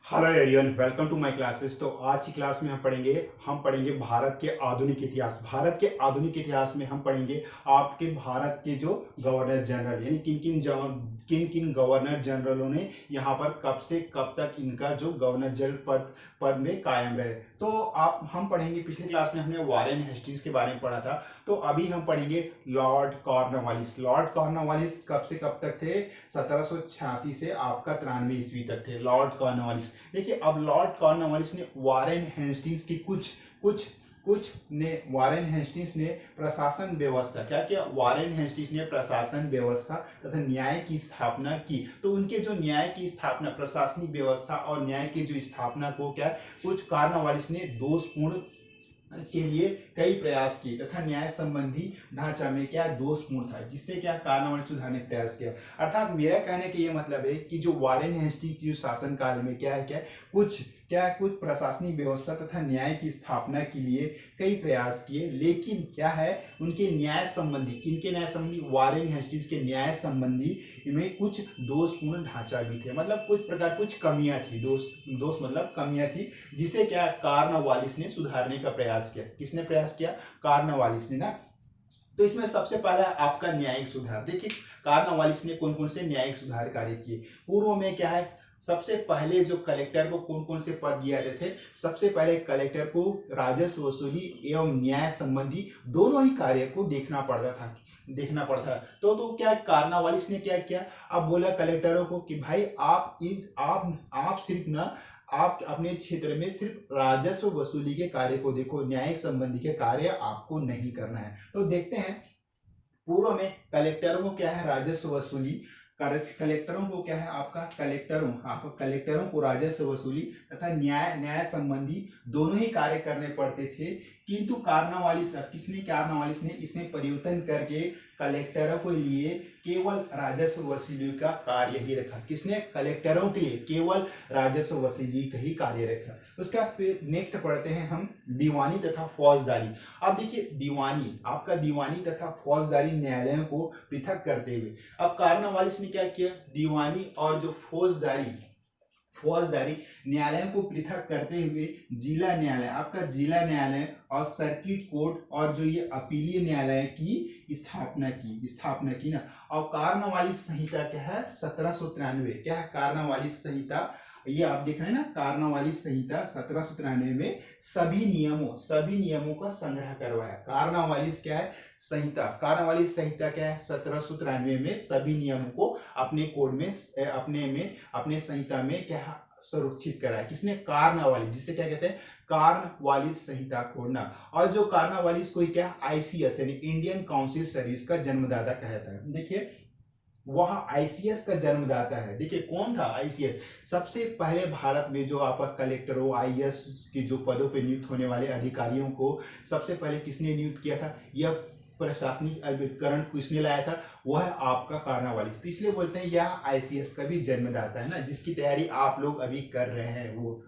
Hello everyone, welcome to my classes. तो आज की क्लास में हम पढ़ेंगे भारत के आधुनिक इतिहास। भारत के आधुनिक इतिहास में हम पढ़ेंगे आपके भारत के जो गवर्नर जनरल, यानी किन किन गवर्नर जनरलों ने यहाँ पर कब से कब तक इनका जो गवर्नर जनरल पद में कायम रहे। तो आप हम पढ़ेंगे, पिछली क्लास में हमने वारेन हेस्टिंग्स के बारे में पढ़ा था, तो अभी हम पढ़ेंगे लॉर्ड कॉर्नवालिस। लॉर्ड कॉर्नवालिस कब से कब तक थे? 1786 से आपका 93 ईस्वी तक थे लॉर्ड कॉर्नवालिस। देखिए, अब लॉर्ड कॉर्नवालिस ने वारेन हेस्टिंग्स की कुछ कुछ कुछ ने वारेन हेस्टिंग्स ने प्रशासन व्यवस्था क्या किया? वारेन हेस्टिंग्स ने प्रशासन व्यवस्था तथा न्याय की स्थापना की। तो उनके जो न्याय की स्थापना, प्रशासनिक व्यवस्था और न्याय की जो स्थापना को क्या कुछ कॉर्नवालिस ने दोषपूर्ण के लिए कई प्रयास किए तथा न्याय संबंधी ढांचा में क्या दोषपूर्ण था, जिससे क्या कॉर्नवालिस सुधारने का प्रयास किया। अर्थात मेरा कहने का ये मतलब है कि जो वारेन हेस्टिंग्स जो शासन काल में कुछ प्रशासनिक व्यवस्था तथा न्याय की स्थापना के लिए कई प्रयास किए, लेकिन क्या है, उनके न्याय संबंधी, किनके न्याय संबंधी? वारेन हेस्टिंग्स के न्याय संबंधी में कुछ दोषपूर्ण ढांचा भी थे, मतलब कुछ कमियां थी। दोष मतलब कमियां थी, जिसे क्या कॉर्नवालिस ने सुधारने का प्रयास किया। किसने प्रयास किया? कॉर्नवालिस ने ना। तो इसमें सबसे पहला आपका न्यायिक सुधार। देखिए, कॉर्नवालिस ने कौन कौन से न्यायिक सुधार कार्य किए। पूर्व में क्या है, सबसे पहले जो कलेक्टर को कौन कौन से पद दिए जाते थे? सबसे पहले कलेक्टर को राजस्व वसूली एवं न्याय संबंधी दोनों ही कार्य को देखना पड़ता। तो क्या कॉर्नवालिस ने क्या किया? अब बोला कलेक्टरों को कि भाई आप सिर्फ ना, आप अपने क्षेत्र में सिर्फ राजस्व वसूली के कार्य को देखो, न्यायिक संबंधी के कार्य आपको नहीं करना है। तो देखते हैं, पूर्व में कलेक्टरों को क्या है? राजस्व वसूली। कलेक्टरों को क्या है? आपका कलेक्टरों को राजस्व वसूली तथा न्याय संबंधी दोनों ही कार्य करने पड़ते थे। किंतु कॉर्नवालिस ने इसमें परिवर्तन करके कलेक्टरों के लिए केवल राजस्व वसूली का कार्य ही रखा। किसने? कलेक्टरों के लिए केवल राजस्व वसूली का ही कार्य रखा। उसका फिर नेक्स्ट पढ़ते हैं हम, दीवानी तथा फौजदारी। अब देखिए, दीवानी तथा फौजदारी न्यायालयों को पृथक करते हुए अब कॉर्नवालिस ने क्या किया? दीवानी और जो फौजदारी न्यायालयों को पृथक करते हुए जिला न्यायालय और सर्किट कोर्ट और जो ये अपीलीय न्यायालय की स्थापना की ना। और कॉर्नवालिस संहिता क्या है? 1793। क्या है कॉर्नवालिस संहिता? ये आप देख रहे हैं ना, कॉर्नवालिस संहिता 1793 में सभी नियमों का संग्रह करवाया। कॉर्नवालिस क्या है? कॉर्नवालिस संहिता क्या है? 1793 में सभी नियमों को अपने कोड में अपने संहिता में क्या सुरक्षित कराया। किसने? कॉर्नवालिस, जिसे क्या कहते हैं? कॉर्नवालिस संहिता कोड। और जो कॉर्नवालिस को क्या आईसीएस यानी इंडियन काउंसिल सर्विस का जन्मदाता कहता है। देखिए, वहां आईसीएस का जन्मदाता है। देखिए, कौन था आईसीएस? सबसे पहले भारत में जो आपका कलेक्टरों, आईएएस के जो पदों पर नियुक्त होने वाले अधिकारियों को सबसे पहले किसने नियुक्त किया था? यह प्रशासनिक अभिकरण किसने लाया था? वह है आपका कॉर्नवालिस। तो इसलिए बोलते हैं यह आईसीएस का भी जन्मदाता है ना, जिसकी तैयारी आप लोग अभी कर रहे हैं वो।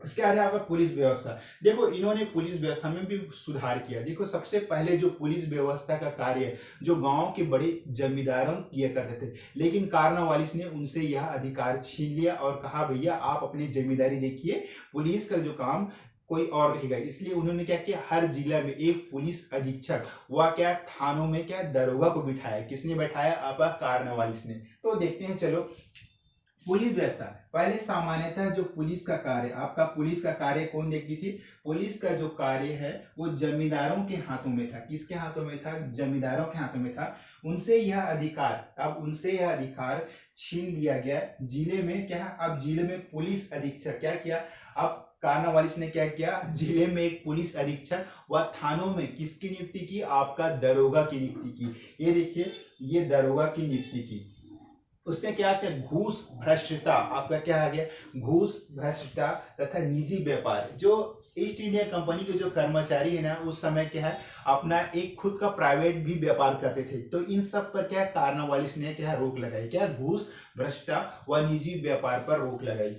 उसके बाद आपका पुलिस व्यवस्था। देखो, इन्होंने पुलिस व्यवस्था में भी सुधार किया। देखो, सबसे पहले जो पुलिस व्यवस्था का कार्य जो गांव के बड़े जमींदारों किया करते थे, लेकिन कॉर्नवालिस ने उनसे यह अधिकार छीन लिया और कहा भैया आप अपनी जमींदारी देखिए, पुलिस का जो काम कोई और देखेगा। इसलिए उन्होंने क्या किया? हर जिला में एक पुलिस अधीक्षक, वह क्या थानों में क्या दरोगा को बिठाया। किसने बैठाया? आपका कॉर्नवालिस ने। तो देखते हैं, चलो पुलिस व्यवस्था। पहले सामान्यतः जो पुलिस का कार्य कौन देखती थी? पुलिस का जो कार्य है वो जमींदारों के हाथों में था। किसके हाथों में था? जमींदारों के हाथों में था। उनसे यह अधिकार छीन लिया गया। जिले में क्या है? अब जिले में पुलिस अधीक्षक क्या किया? अब कॉर्नवालिस ने क्या किया? जिले में एक पुलिस अधीक्षक व थानों में किसकी नियुक्ति की? आपका दरोगा की नियुक्ति की। ये देखिए, ये दरोगा की नियुक्ति की। उसने क्या किया? घूस भ्रष्टता, आपका क्या आ गया? घूस भ्रष्टता तथा निजी व्यापार। जो ईस्ट इंडिया कंपनी के जो कर्मचारी है ना, उस समय क्या है, अपना एक खुद का प्राइवेट भी व्यापार करते थे। तो इन सब पर क्या कॉर्नवालिस ने क्या रोक लगाई? क्या? घूस भ्रष्टता व निजी व्यापार पर रोक लगाई।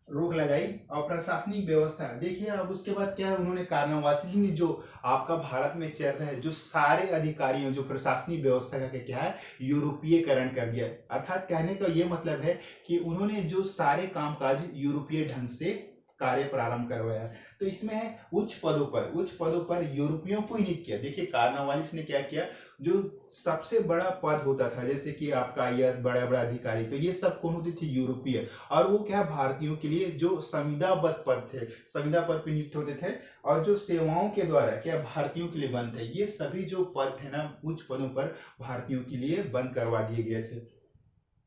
रोक लगाई। और प्रशासनिक व्यवस्था देखिए, अब उसके बाद क्या है, उन्होंने कार्नवासी ने जो आपका भारत में चल रहे जो सारे अधिकारियों जो प्रशासनिक व्यवस्था का क्या है, यूरोपीयकरण कर दिया। अर्थात कहने का ये मतलब है कि उन्होंने जो सारे कामकाज यूरोपीय ढंग से कार्य प्रारंभ करवाया। तो इसमें है उच्च पदों पर यूरोपियों को ही नियुक्त किया। देखिए कार्नवालिस ने क्या किया, जो सबसे बड़ा पद होता था जैसे कि आपका आईएएस, बड़ा बड़ा अधिकारी, तो ये सब कौन होते थे, यूरोपीय। और वो क्या, भारतीयों के लिए जो संविदाबद्ध पद थे, संविदा पद पे नियुक्त होते थे, और जो सेवाओं के द्वारा क्या भारतीयों के लिए बंद थे, ये सभी जो पद थे ना उच्च पदों पर भारतीयों के लिए बंद करवा दिए गए थे।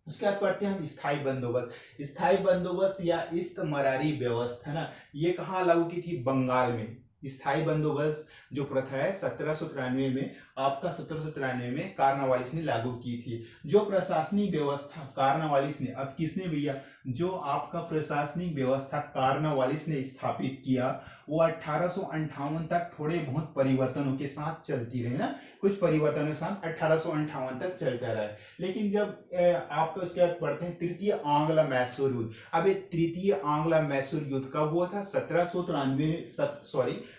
उसके बाद पढ़ते हैं हम स्थायी बंदोबस्त। स्थायी बंदोबस्त या इस्तमरारी व्यवस्था ना, ये कहाँ लागू की थी, बंगाल में। स्थायी बंदोबस्त जो प्रथा है 1793 में, आपका 1793 में कार्नवालिस ने लागू की थी। जो प्रशासनिक व्यवस्था कार्नवालिस ने, अब किसने भैया, जो आपका प्रशासनिक व्यवस्था कार्नवालिस ने स्थापित किया, वो 1858 तक थोड़े बहुत परिवर्तनों के साथ चलती रही ना, कुछ परिवर्तनों के साथ 1858 तक चलता रहा। लेकिन जब आपको उसके बाद पढ़ते हैं तृतीय आंग्ल मैसूर युद्ध। अब ये तृतीय आंग्ल मैसूर युद्ध कब हुआ था,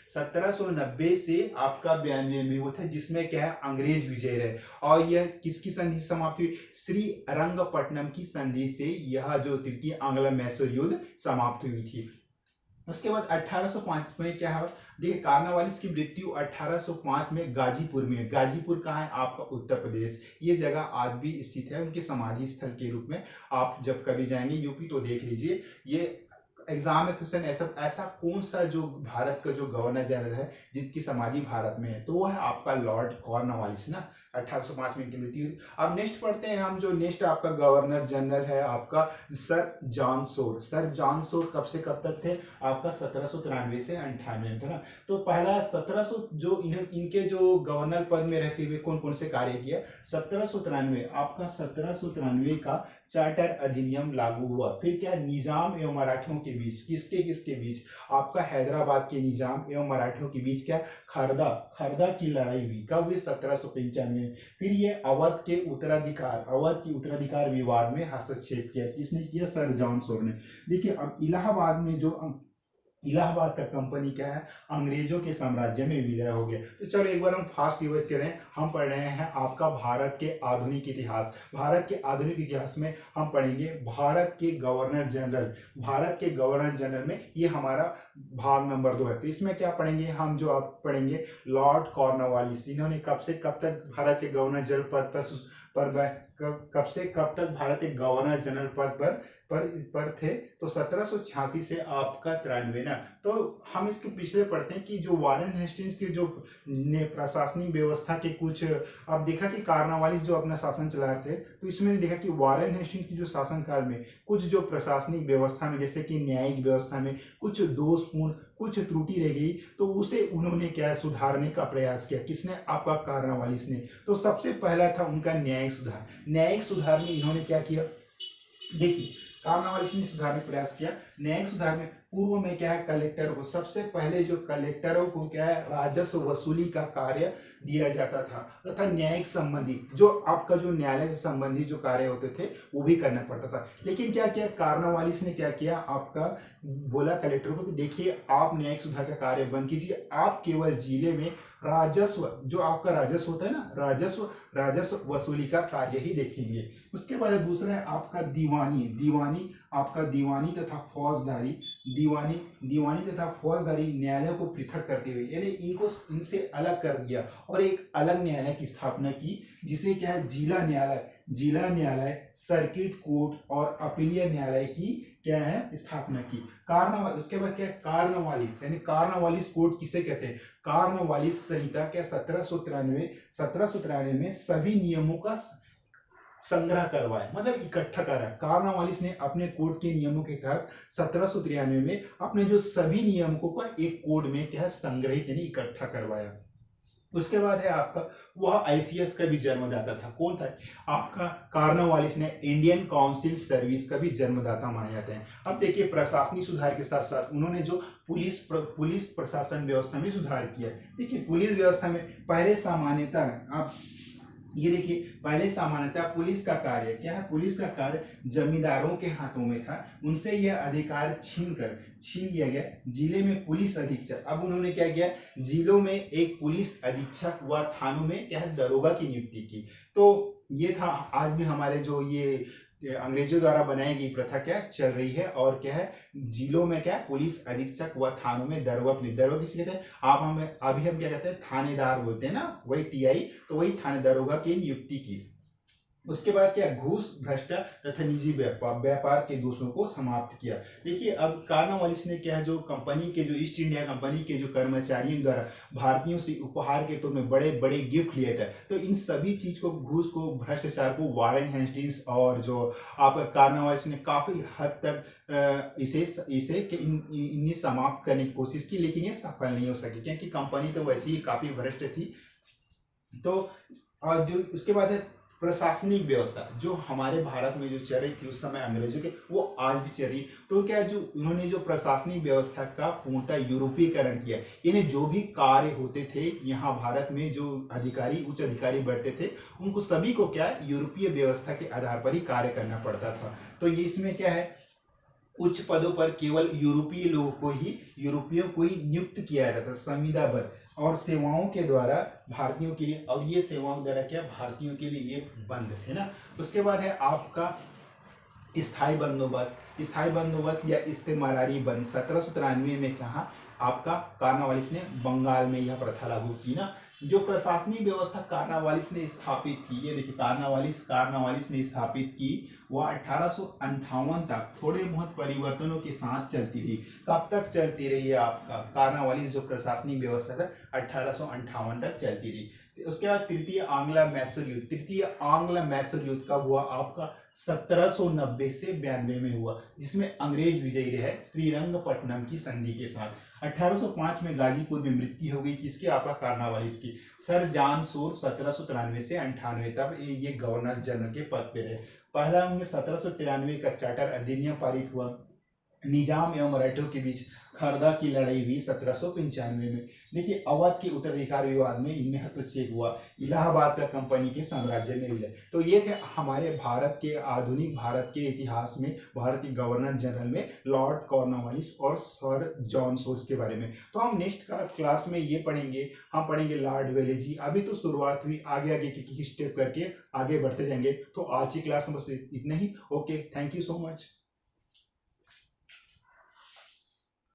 1790 से आपका 92 में हुआ था, जिसमें क्या है, अंग्रेज विजय रहे। और यह किसकी संधि समाप्त हुई, श्री रंगपट्टनम की संधि से यह जो तृतीय आंग्ल मैसूर युद्ध समाप्त हुई थी। उसके बाद 1805 में क्या है, देखिए कार्नवालिस की मृत्यु 1805 में गाजीपुर में। गाजीपुर कहाँ है, आपका उत्तर प्रदेश। ये जगह आज भी स्थित है उनके समाधि स्थल के रूप में। आप जब कभी जाएंगे यूपी तो देख लीजिए। ये एग्जाम में क्वेश्चन ऐसा कौन सा जो भारत का जो गवर्नर जनरल है जिसकी समाधि भारत में है, तो वो है आपका लॉर्ड कॉर्नवालिस ना। 1805 में इनकी मृत्यु हुई। अब नेक्स्ट पढ़ते हैं हम, जो नेक्स्ट आपका गवर्नर जनरल है आपका सर जॉन सोर। सर जॉन सोर कब से कब तक थे, आपका 1793 से 98 में था ना। तो पहला 1700 जो इनके जो गवर्नर पद में रहते हुए कौन कौन से कार्य किया, 1793 आपका 1793 का चार्टर अधिनियम लागू हुआ। फिर क्या, निजाम एवं मराठियों के बीच, किसके किसके बीच, आपका हैदराबाद के निजाम एवं मराठियों के बीच क्या, खरदा की लड़ाई हुई। कब हुई, 1795 में। फिर ये अवध के उत्तराधिकार विवाद में हस्तक्षेप किया। किसने किया, सर जॉन सोर ने। देखिए अब इलाहाबाद में जो इलाहाबाद का कंपनी क्या है, अंग्रेजों के साम्राज्य में विलय हो गया। तो चलो एक बार हम फास्ट रिवाइज करें। हम पढ़ रहे हैं आपका भारत के आधुनिक इतिहास। भारत के आधुनिक इतिहास में हम पढ़ेंगे भारत के गवर्नर जनरल। भारत के गवर्नर जनरल में ये हमारा भाग नंबर 2 है। तो इसमें क्या पढ़ेंगे हम, जो आप पढ़ेंगे लॉर्ड कॉर्नवालिस। इन्होंने कब से कब तक भारत के गवर्नर जनरल पद पर कब से कब तक भारत के गवर्नर जनरल पद पर थे, तो 1786 से आपका 93 ना। तो हम इसके पिछले पढ़ते हैं कि जो वारेन हेस्टिंग्स के जो प्रशासनिक व्यवस्था के कुछ, अब देखा कि कार्नवालिस जो अपना शासन चला रहे थे, तो इसमें देखा कि वारेन हेस्टिंग्स की जो शासनकाल में कुछ जो प्रशासनिक व्यवस्था में, जैसे कि न्यायिक व्यवस्था में कुछ दोषपूर्ण, कुछ त्रुटि रह गई, तो उसे उन्होंने क्या सुधारने का प्रयास किया। किसने, आपका कार्नवालिस ने। तो सबसे पहला था उनका न्यायिक सुधार। न्यायिक सुधार में इन्होंने क्या किया, देखिए कार्नवालिस ने सुधारने का प्रयास किया। न्यायिक सुधार में पूर्व में क्या है, कलेक्टर को, सबसे पहले जो कलेक्टरों को क्या है, राजस्व वसूली का कार्य दिया जाता था, तथा न्यायिक संबंधी जो आपका जो न्यायालय से संबंधी जो कार्य होते थे वो भी करना पड़ता था। लेकिन क्या किया कार्नवालिस ने, क्या किया, आपका बोला कलेक्टर को कि देखिए आप न्यायिक सुधार का कार्य बंद कीजिए, आप केवल जिले में राजस्व, जो आपका राजस्व होता है ना, राजस्व वसूली का कार्य ही देखेंगे। उसके बाद दूसरा है आपका दीवानी आपका दीवानी तथा फौजदारी न्यायालय को पृथक करते हुए, यानी इनको इनसे अलग कर दिया और एक अलग न्यायालय की स्थापना की, जिसे क्या है, जिला न्यायालय, सर्किट कोर्ट और अपीलीय न्यायालय की क्या है, स्थापना की। कार्नवालिस, उसके बाद क्या है, कार्नवालिस, यानी कार्नवालिस कोड किसे कहते हैं, कार्नवालिस संहिता क्या 1793 में सभी नियमों का संग्रह करवाया, मतलब इकट्ठा करा। कार्नवालिस ने अपने कोड के नियमों के तहत 1793 में अपने जो सभी नियमों का एक कोड में क्या है, संग्रहित यानी इकट्ठा करवाया। उसके बाद है आपका, वह आईसीएस का भी जन्मदाता था। कौन था, आपका कार्नवालिस ने इंडियन काउंसिल सर्विस का भी जन्मदाता माने जाते हैं। अब देखिए प्रशासनिक सुधार के साथ साथ उन्होंने जो पुलिस प्रशासन व्यवस्था में सुधार किया। देखिए पुलिस व्यवस्था में पहले सामान्यतः आप ये देखिए, पहले सामान्यतः पुलिस का कार्य क्या है, पुलिस का कार्य जमींदारों के हाथों में था, उनसे यह अधिकार छीन लिया गया जिले में पुलिस अधीक्षक। अब उन्होंने क्या किया, जिलों में एक पुलिस अधीक्षक व थानों में क्या है दरोगा की नियुक्ति की। तो ये था, आज भी हमारे जो ये अंग्रेजों द्वारा बनाई गई प्रथा क्या चल रही है, और क्या है जिलों में क्या पुलिस अधीक्षक व थानों में दरोगा किसे कहते हैं, आप हम अभी हम क्या कहते हैं थानेदार बोलते हैं ना, वही टीआई, तो वही थाने दरोगा की नियुक्ति की। उसके बाद क्या, घूस भ्रष्टाचार तथा निजी व्यापार के दोषों को समाप्त किया। देखिए, अब कार्नवालिस ने क्या है, जो कंपनी के जो ईस्ट इंडिया कंपनी के जो कर्मचारियों द्वारा भारतीयों से उपहार के तौर में बड़े बड़े गिफ्ट लिए थे, तो इन सभी चीज को, घूस को, भ्रष्टाचार को वारेन हेस्टिंग्स और जो आपका कार्नवालिस ने काफी हद तक इसे इन्हें समाप्त करने की कोशिश की, लेकिन ये सफल नहीं हो सकी, क्योंकि कंपनी तो वैसे ही काफी भ्रष्ट थी। तो और जो उसके बाद है प्रशासनिक व्यवस्था, जो हमारे भारत में जो चल रही थी उस समय अंग्रेजों के, वो आज भी चल रही। तो क्या, जो उन्होंने जो प्रशासनिक व्यवस्था का पूर्णतः यूरोपीकरण किया, इन्हें जो भी कार्य होते थे यहाँ भारत में, जो अधिकारी उच्च अधिकारी बैठते थे, उनको सभी को क्या यूरोपीय व्यवस्था के आधार पर ही कार्य करना पड़ता था। तो ये इसमें क्या है, उच्च पदों पर केवल यूरोपियों को ही नियुक्त किया जाता था संविदाबद्ध, और सेवाओं के द्वारा भारतीयों के लिए, और ये सेवाओं द्वारा क्या भारतीयों के लिए ये बंद थे ना। उसके बाद है आपका स्थायी बंदोबस्त या इस्तेमारी बंद 1793 में कहा आपका कार्नवालिस ने बंगाल में यह प्रथा लागू की ना। जो प्रशासनिक व्यवस्था कार्नवालिस ने स्थापित की, ये देखिए कार्नवालिस ने स्थापित की, वह 1858 तक थोड़े बहुत परिवर्तनों के साथ चलती रही। कब तक चलती रही है आपका कार्नवालिस जो प्रशासनिक व्यवस्था था, 1858 तक चलती रही। उसके बाद तृतीय आंग्ल मैसूर युद्ध कब हुआ आपका, 1790 से 92 में हुआ, जिसमें अंग्रेज विजयी रहे श्रीरंगपट्टनम की संधि के साथ। 1805 में गाजीपुर में मृत्यु हो गई किसकी, आपका कार्नवालिस की। सर जॉन शोर 1793 से 98 तक ये गवर्नर जनरल के पद पे रहे। पहला उन्हें 1793 का चार्टर अधिनियम पारित हुआ। निजाम एवं मराठों के बीच खरदा की लड़ाई हुई 1795 में। देखिए, अवध के उत्तराधिकार विवाद में इनमें हस्तक्षेप हुआ, इलाहाबाद का कंपनी के साम्राज्य में विलय। तो ये थे हमारे भारत के आधुनिक भारत के इतिहास में भारतीय गवर्नर जनरल में लॉर्ड कॉर्नवालिस और सर जॉन सोर्स के बारे में। तो हम नेक्स्ट क्लास में ये पढ़ेंगे, हम पढ़ेंगे लॉर्ड वेलेजी। अभी तो शुरुआत हुई, आगे आगे की स्टेप करके आगे बढ़ते जाएंगे। तो आज की क्लास में बस इतना ही। Okay, thank you so much.